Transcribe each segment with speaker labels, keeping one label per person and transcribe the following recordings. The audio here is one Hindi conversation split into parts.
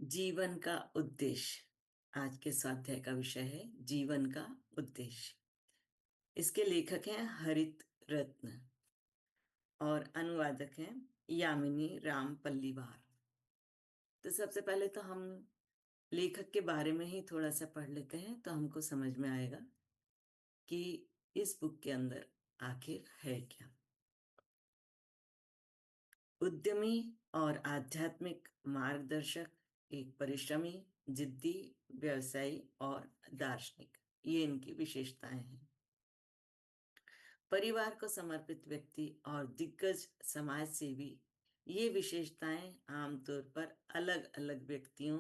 Speaker 1: जीवन का उद्देश्य आज के स्वाध्याय का विषय है। जीवन का उद्देश्य। इसके लेखक हैं हरित रत्न और अनुवादक हैं यामिनी राम पल्लीवार। तो सबसे पहले तो हम लेखक के बारे में ही थोड़ा सा पढ़ लेते हैं तो हमको समझ में आएगा कि इस बुक के अंदर आखिर है क्या। उद्यमी और आध्यात्मिक मार्गदर्शक, एक परिश्रमी, जिद्दी, व्यवसायी और दार्शनिक, ये इनकी विशेषताएं हैं। परिवार को समर्पित व्यक्ति और दिग्गज समाज सेवी, ये विशेषताएं आमतौर पर अलग अलग व्यक्तियों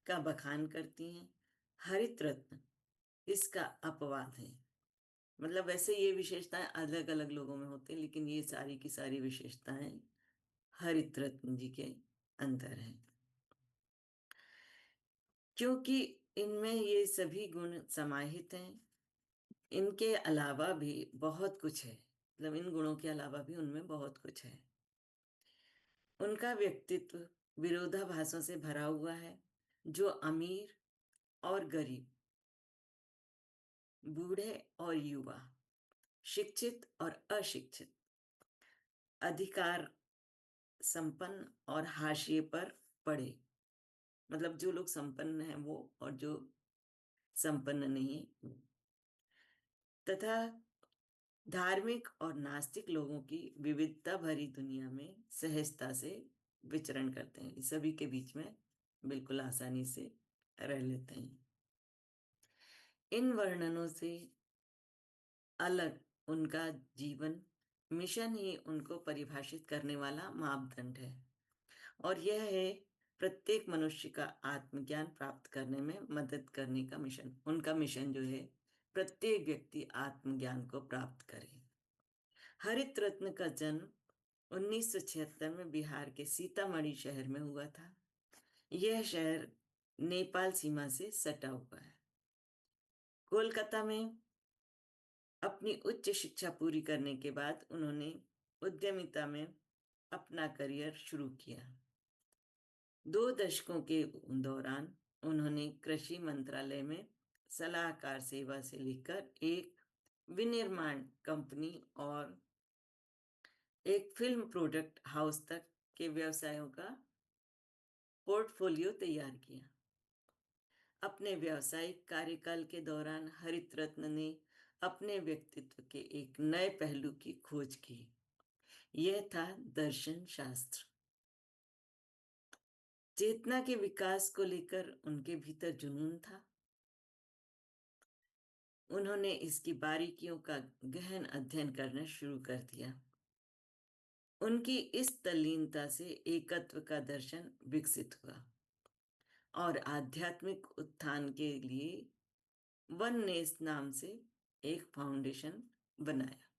Speaker 1: का बखान करती हैं। हरित रत्न इसका अपवाद है। मतलब वैसे ये विशेषताएं अलग अलग लोगों में होती हैं, लेकिन ये सारी की सारी विशेषताएं हरित रत्न जी के अंदर हैं, क्योंकि इनमें ये सभी गुण समाहित हैं। इनके अलावा भी बहुत कुछ है, मतलब इन गुणों के अलावा भी उनमें बहुत कुछ है। उनका व्यक्तित्व विरोधाभासों से भरा हुआ है, जो अमीर और गरीब, बूढ़े और युवा, शिक्षित और अशिक्षित, अधिकार संपन्न और हाशिए पर पड़े, मतलब जो लोग संपन्न हैं वो और जो संपन्न नहीं है, तथा धार्मिक और नास्तिक लोगों की विविधता भरी दुनिया में सहजता से विचरण करते हैं। सभी के बीच में बिल्कुल आसानी से रह लेते हैं। इन वर्णनों से अलग उनका जीवन मिशन ही उनको परिभाषित करने वाला मापदंड है, और यह है प्रत्येक मनुष्य का आत्मज्ञान प्राप्त करने में मदद करने का मिशन। उनका मिशन जो है, प्रत्येक व्यक्ति आत्मज्ञान को प्राप्त करे। हरित रत्न का जन्म 1976 में बिहार के सीतामढ़ी शहर में हुआ था। यह शहर नेपाल सीमा से सटा हुआ है। कोलकाता में अपनी उच्च शिक्षा पूरी करने के बाद उन्होंने उद्यमिता में अपना करियर शुरू किया। 2 दशकों के दौरान उन्होंने कृषि मंत्रालय में सलाहकार सेवा से लेकर एक विनिर्माण कंपनी और एक फिल्म प्रोडक्ट हाउस तक के व्यवसायों का पोर्टफोलियो तैयार किया। अपने व्यावसायिक कार्यकाल के दौरान हरित रत्न ने अपने व्यक्तित्व के एक नए पहलू की खोज की। यह था दर्शन शास्त्र। चेतना के विकास को लेकर उनके भीतर जुनून था। उन्होंने इसकी बारीकियों का गहन अध्ययन करना शुरू कर दिया। उनकी इस तल्लीनता से एकत्व का दर्शन विकसित हुआ और आध्यात्मिक उत्थान के लिए वननेस नाम से एक फाउंडेशन बनाया।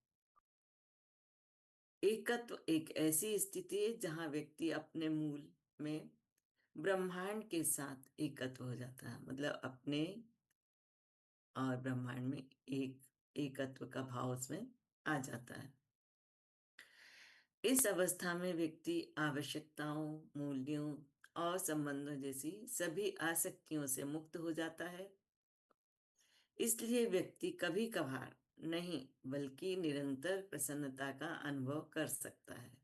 Speaker 1: एकत्व एक ऐसी स्थिति है जहां व्यक्ति अपने मूल में ब्रह्मांड के साथ एकत्व हो जाता है, मतलब अपने और ब्रह्मांड में एक एकत्व का भाव उसमें आ जाता है। इस अवस्था में व्यक्ति आवश्यकताओं, मूल्यों और संबंधों जैसी सभी आसक्तियों से मुक्त हो जाता है। इसलिए व्यक्ति कभी कभार नहीं बल्कि निरंतर प्रसन्नता का अनुभव कर सकता है।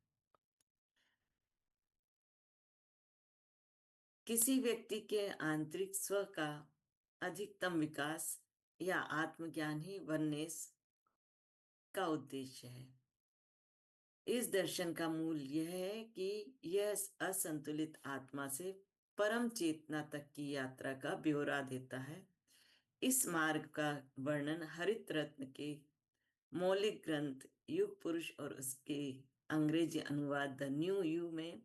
Speaker 1: किसी व्यक्ति के आंतरिक स्व का अधिकतम विकास या आत्मज्ञान ही वननेस का उद्देश्य है। इस दर्शन का मूल यह है कि यह असंतुलित आत्मा से परम चेतना तक की यात्रा का ब्यौरा देता है। इस मार्ग का वर्णन हरित रत्न के मौलिक ग्रंथ युग पुरुष और उसके अंग्रेजी अनुवाद द न्यू यू में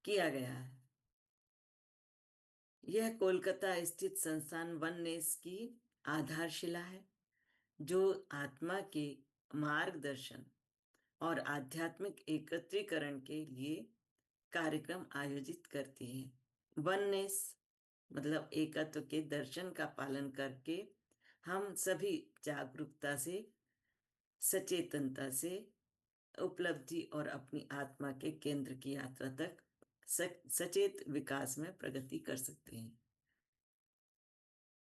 Speaker 1: किया गया है। यह कोलकाता स्थित संस्थान वननेस की आधारशिला है, जो आत्मा के मार्गदर्शन और आध्यात्मिक एकत्रीकरण के लिए कार्यक्रम आयोजित करती है। वननेस मतलब एकत्व के दर्शन का पालन करके हम सभी जागरूकता से, सचेतनता से उपलब्धि और अपनी आत्मा के केंद्र की यात्रा तक सचेत विकास में प्रगति कर सकते हैं।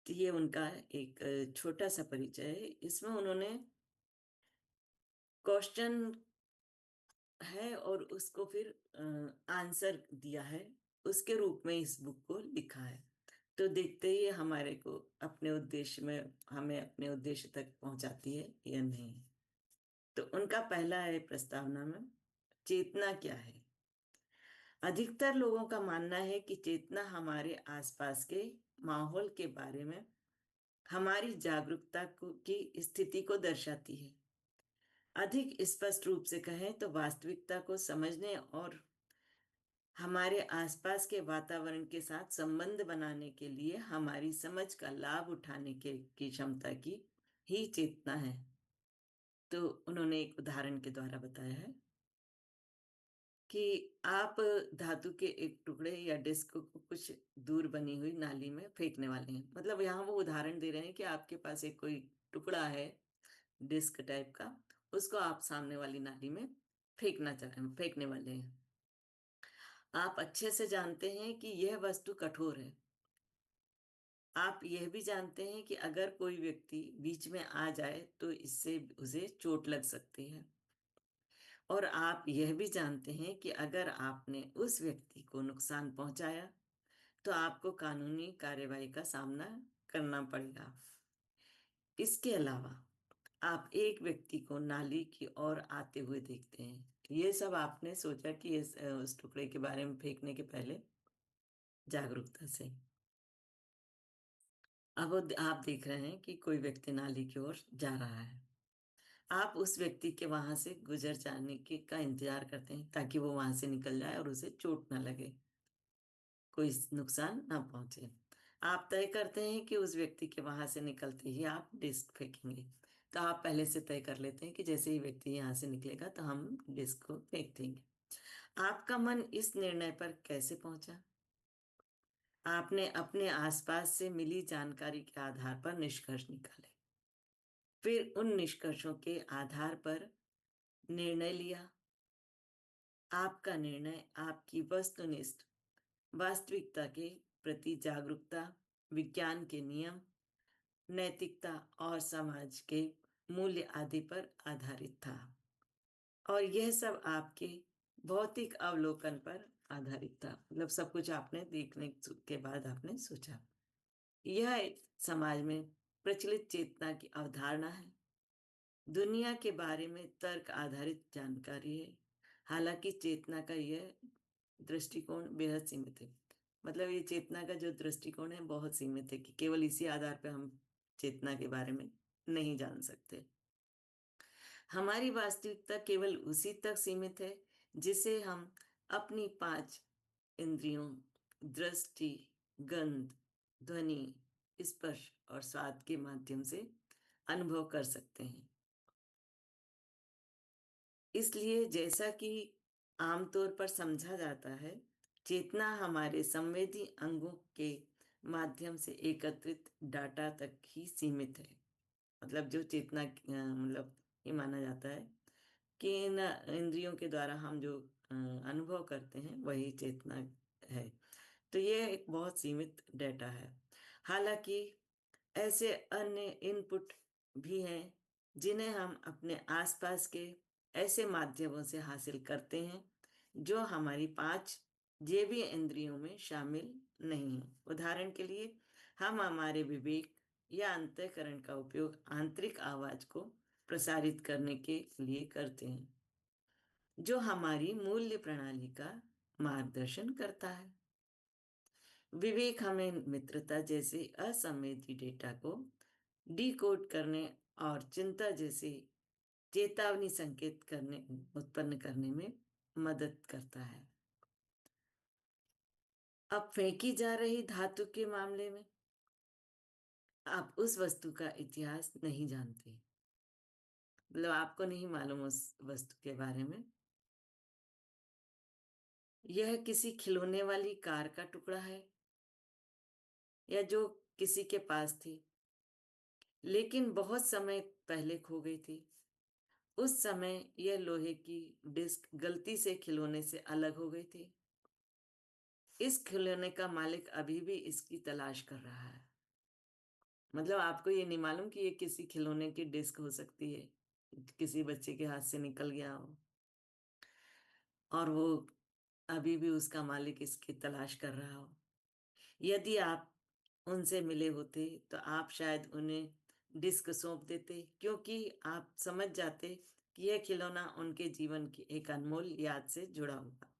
Speaker 1: तो ये उनका एक छोटा सा परिचय है। इसमें उन्होंने क्वेश्चन है और उसको फिर आंसर दिया है, उसके रूप में इस बुक को लिखा है। तो देखते ही हमारे को अपने उद्देश्य में, हमें अपने उद्देश्य तक पहुंचाती है या नहीं। तो उनका पहला है प्रस्तावना में, चेतना क्या है। अधिकतर लोगों का मानना है कि चेतना हमारे आसपास के माहौल के बारे में हमारी जागरूकता की स्थिति को दर्शाती है। अधिक स्पष्ट रूप से कहें तो वास्तविकता को समझने और हमारे आसपास के वातावरण के साथ संबंध बनाने के लिए हमारी समझ का लाभ उठाने की क्षमता की ही चेतना है। तो उन्होंने एक उदाहरण के द्वारा बताया है कि आप धातु के एक टुकड़े या डिस्क को कुछ दूर बनी हुई नाली में फेंकने वाले हैं। मतलब यहाँ वो उदाहरण दे रहे हैं कि आपके पास एक कोई टुकड़ा है डिस्क टाइप का, उसको आप सामने वाली नाली में फेंकने वाले हैं। आप अच्छे से जानते हैं कि यह वस्तु कठोर है। आप यह भी जानते हैं कि अगर कोई व्यक्ति बीच में आ जाए तो इससे उसे चोट लग सकती है। और आप यह भी जानते हैं कि अगर आपने उस व्यक्ति को नुकसान पहुंचाया तो आपको कानूनी कार्यवाही का सामना करना पड़ेगा। इसके अलावा आप एक व्यक्ति को नाली की ओर आते हुए देखते हैं। ये सब आपने सोचा कि उस टुकड़े के बारे में फेंकने के पहले जागरूकता से। अब आप देख रहे हैं कि कोई व्यक्ति नाली की ओर जा रहा है। आप उस व्यक्ति के वहां से गुजर जाने के का इंतजार करते हैं ताकि वो वहां से निकल जाए और उसे चोट ना लगे, कोई नुकसान ना पहुंचे। आप तय करते हैं कि उस व्यक्ति के वहां से निकलते ही आप डिस्क फेंकेंगे। तो आप पहले से तय कर लेते हैं कि जैसे ही व्यक्ति यहाँ से निकलेगा तो हम डिस्क को फेंक देंगे। आपका मन इस निर्णय पर कैसे पहुंचा? आपने अपने आसपास से मिली जानकारी के आधार पर निष्कर्ष निकाले, फिर उन निष्कर्षों के आधार पर निर्णय लिया। आपका निर्णय आपकी वस्तुनिष्ठ वास्तविकता के प्रति जागरूकता, विज्ञान के नियम, नैतिकता और समाज के मूल्य आदि पर आधारित था। और यह सब आपके भौतिक अवलोकन पर आधारित था। मतलब सब कुछ आपने देखने के बाद आपने सोचा। यह एक समाज में प्रचलित चेतना की अवधारणा है। दुनिया के बारे में तर्क आधारित जानकारी है। हालांकि चेतना का यह दृष्टिकोण बेहद सीमित है। मतलब ये चेतना का जो दृष्टिकोण है बहुत सीमित है कि केवल इसी आधार पर हम चेतना के बारे में नहीं जान सकते। हमारी वास्तविकता केवल उसी तक सीमित है जिसे हम अपनी 5 इंद्रियों, दृष्टि, गंध, ध्वनि, स्पर्श और स्वाद के माध्यम से अनुभव कर सकते हैं। इसलिए जैसा कि आमतौर पर समझा जाता है, चेतना हमारे संवेदी अंगों के माध्यम से एकत्रित डाटा तक ही सीमित है। मतलब जो चेतना मतलब ये माना जाता है कि इन इंद्रियों के द्वारा हम जो अनुभव करते हैं वही चेतना है। तो ये एक बहुत सीमित डेटा है। हालांकि ऐसे अन्य इनपुट भी हैं जिन्हें हम अपने आसपास के ऐसे माध्यमों से हासिल करते हैं जो हमारी 5 जैवीय इंद्रियों में शामिल नहीं है। उदाहरण के लिए हम हमारे विवेक या अंतःकरण का उपयोग आंतरिक आवाज को प्रसारित करने के लिए करते हैं, जो हमारी मूल्य प्रणाली का मार्गदर्शन करता है। विवेक हमें मित्रता जैसे असंवेदी डेटा को डिकोड करने और चिंता जैसे चेतावनी संकेत उत्पन्न करने में मदद करता है। अब फेंकी जा रही धातु के मामले में आप उस वस्तु का इतिहास नहीं जानते। मतलब आपको नहीं मालूम उस वस्तु के बारे में। यह किसी खिलौने वाली कार का टुकड़ा है या जो किसी के पास थी, लेकिन बहुत समय पहले खो गई थी। उस समय यह लोहे की डिस्क गलती से खिलौने से अलग हो गई थी। इस खिलौने का मालिक अभी भी इसकी तलाश कर रहा है। मतलब आपको ये नहीं मालूम कि ये किसी खिलौने की डिस्क हो सकती है, किसी बच्चे के हाथ से निकल गया हो और वो अभी भी उसका मालिक इसकी तलाश कर रहा हो। यदि आप उनसे मिले होते तो आप शायद उन्हें डिस्क सौंप देते, क्योंकि आप समझ जाते कि यह खिलौना उनके जीवन की एक अनमोल याद से जुड़ा होगा।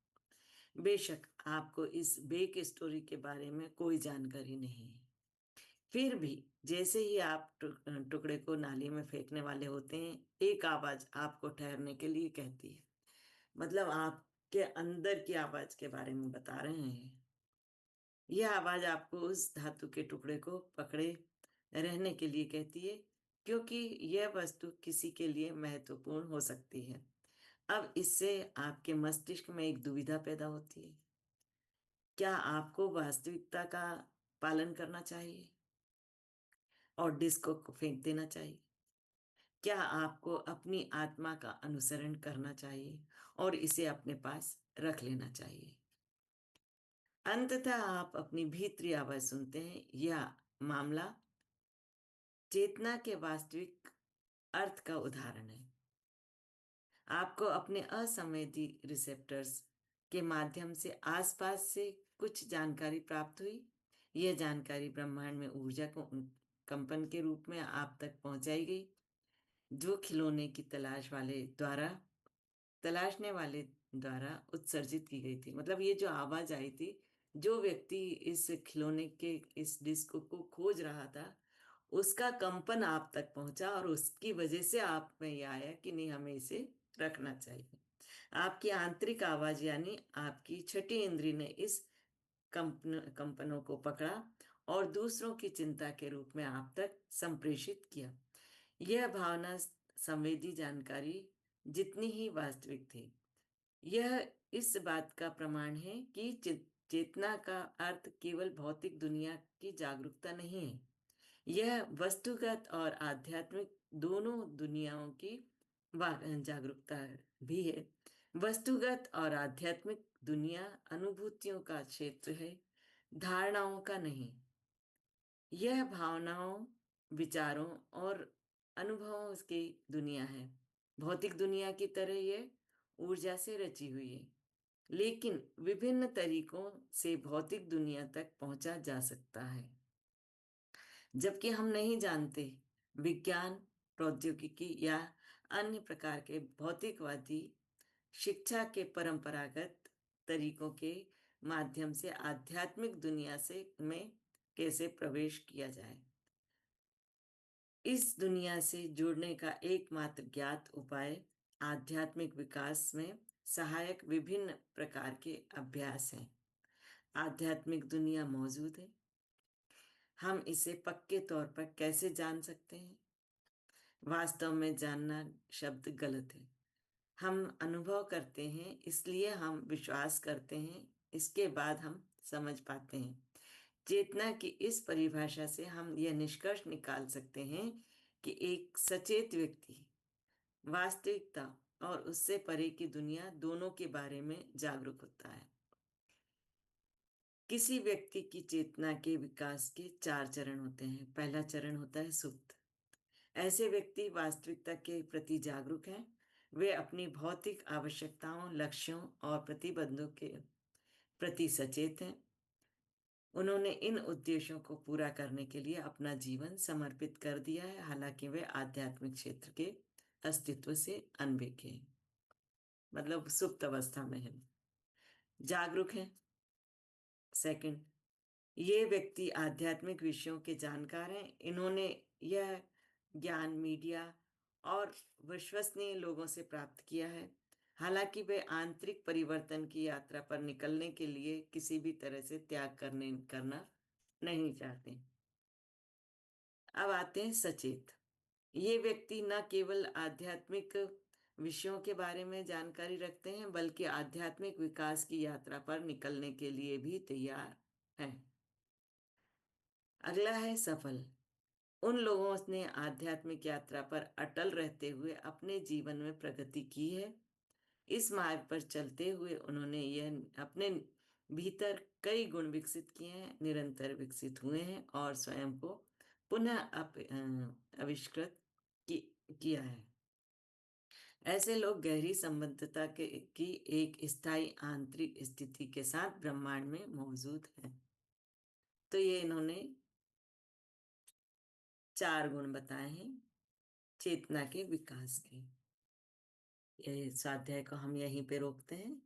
Speaker 1: बेशक आपको इस बेक स्टोरी के बारे में कोई जानकारी नहीं है। फिर भी जैसे ही आप टुकड़े को नाली में फेंकने वाले होते हैं, एक आवाज आपको ठहरने के लिए कहती है। मतलब आपके अंदर की आवाज के बारे में बता रहे हैं। यह आवाज आपको उस धातु के टुकड़े को पकड़े रहने के लिए कहती है, क्योंकि यह वस्तु किसी के लिए महत्वपूर्ण हो सकती है। अब इससे आपके मस्तिष्क में एक दुविधा पैदा होती है। क्या आपको वास्तविकता का पालन करना चाहिए और डिस्क को फेंक देना चाहिए? क्या आपको अपनी आत्मा का अनुसरण करना चाहिए और इसे अपने पास रख लेना चाहिए? अंततः आप अपनी भीतरी आवाज सुनते हैं। यह मामला चेतना के वास्तविक अर्थ का उदाहरण है। आपको अपने असंवेदी रिसेप्टर्स के माध्यम से आसपास से कुछ जानकारी प्राप्त हुई। यह जानकारी ब्रह्मांड में ऊर्जा को कंपन के रूप में आप तक पहुंचाई गई, जो खिलौने की तलाशने वाले द्वारा उत्सर्जित की गई थी। मतलब ये जो आवाज आई थी, जो व्यक्ति इस खिलौने के इस डिस्क को खोज रहा था, उसका कंपन आप तक पहुंचा और उसकी वजह से आप में ये आया कि नहीं, हमें इसे रखना चाहिए। आपकी आंतरिक आवाज यानी आपकी छठी इंद्री ने इस कंपनों को पकड़ा और दूसरों की चिंता के रूप में आप तक संप्रेषित किया। यह भावना संवेदी जानकारी जितनी ही वास्तविक थी। यह इस बात का प्रमाण है कि चेतना का अर्थ केवल भौतिक दुनिया की जागरूकता नहीं है। यह वस्तुगत और आध्यात्मिक दोनों दुनियाओं की जागरूकता भी है। वस्तुगत और आध्यात्मिक दुनिया अनुभूतियों का क्षेत्र है, धारणाओं का नहीं। यह भावनाओं, विचारों और अनुभवों की दुनिया है। भौतिक दुनिया की तरह यह ऊर्जा से रची हुई है, लेकिन विभिन्न तरीकों से भौतिक दुनिया तक पहुंचा जा सकता है। जबकि हम नहीं जानते, विज्ञान, प्रौद्योगिकी या अन्य प्रकार के भौतिकवादी शिक्षा के परंपरागत तरीकों के माध्यम से आध्यात्मिक दुनिया से में कैसे प्रवेश किया जाए। इस दुनिया से जुड़ने का एकमात्र ज्ञात उपाय आध्यात्मिक विकास में सहायक विभिन्न प्रकार के अभ्यास हैं। आध्यात्मिक दुनिया मौजूद है। हम इसे पक्के तौर पर कैसे जान सकते हैं? वास्तव में जानना शब्द गलत है। हम अनुभव करते हैं, इसलिए हम विश्वास करते हैं, इसके बाद हम समझ पाते हैं। चेतना की इस परिभाषा से हम यह निष्कर्ष निकाल सकते हैं कि एक सचेत व्यक्ति वास्तविकता और उससे परे की दुनिया दोनों के बारे में जागरूक होता है। किसी व्यक्ति की चेतना के विकास के 4 चरण होते हैं। पहला चरण होता है सुप्त। ऐसे व्यक्ति वास्तविकता के प्रति जागरूक हैं। वे अपनी भौतिक आवश्यकताओं, लक्ष्यों और प्रतिबंधों के प्रति सचेत हैं। उन्होंने इन उद्देश्यों को पूरा करने के लिए अपना जीवन समर्पित कर दिया है, हालांकि वे आध्यात्मिक क्षेत्र के अस्तित्व से अनभिज्ञ हैं। मतलब सुप्त अवस्था में है, जागरूक है। सेकंड, ये व्यक्ति आध्यात्मिक विषयों के जानकार हैं। इन्होंने यह ज्ञान मीडिया और विश्वसनीय लोगों से प्राप्त किया है, हालांकि वे आंतरिक परिवर्तन की यात्रा पर निकलने के लिए किसी भी तरह से त्याग करना नहीं चाहते। अब आते हैं सचेत। ये व्यक्ति न केवल आध्यात्मिक विषयों के बारे में जानकारी रखते हैं, बल्कि आध्यात्मिक विकास की यात्रा पर निकलने के लिए भी तैयार हैं। अगला है सफल। उन लोगों ने आध्यात्मिक यात्रा पर अटल रहते हुए अपने जीवन में प्रगति की है। इस मार्ग पर चलते हुए उन्होंने यह अपने भीतर कई गुण विकसित किए हैं, निरंतर विकसित हुए हैं और स्वयं को पुनः आविष्कृत की, किया है। ऐसे लोग गहरी संबद्धता की एक स्थायी आंतरिक स्थिति के साथ ब्रह्मांड में मौजूद हैं। तो ये इन्होंने 4 गुण बताए हैं चेतना के विकास के। ये स्वाध्याय को हम यहीं पे रोकते हैं।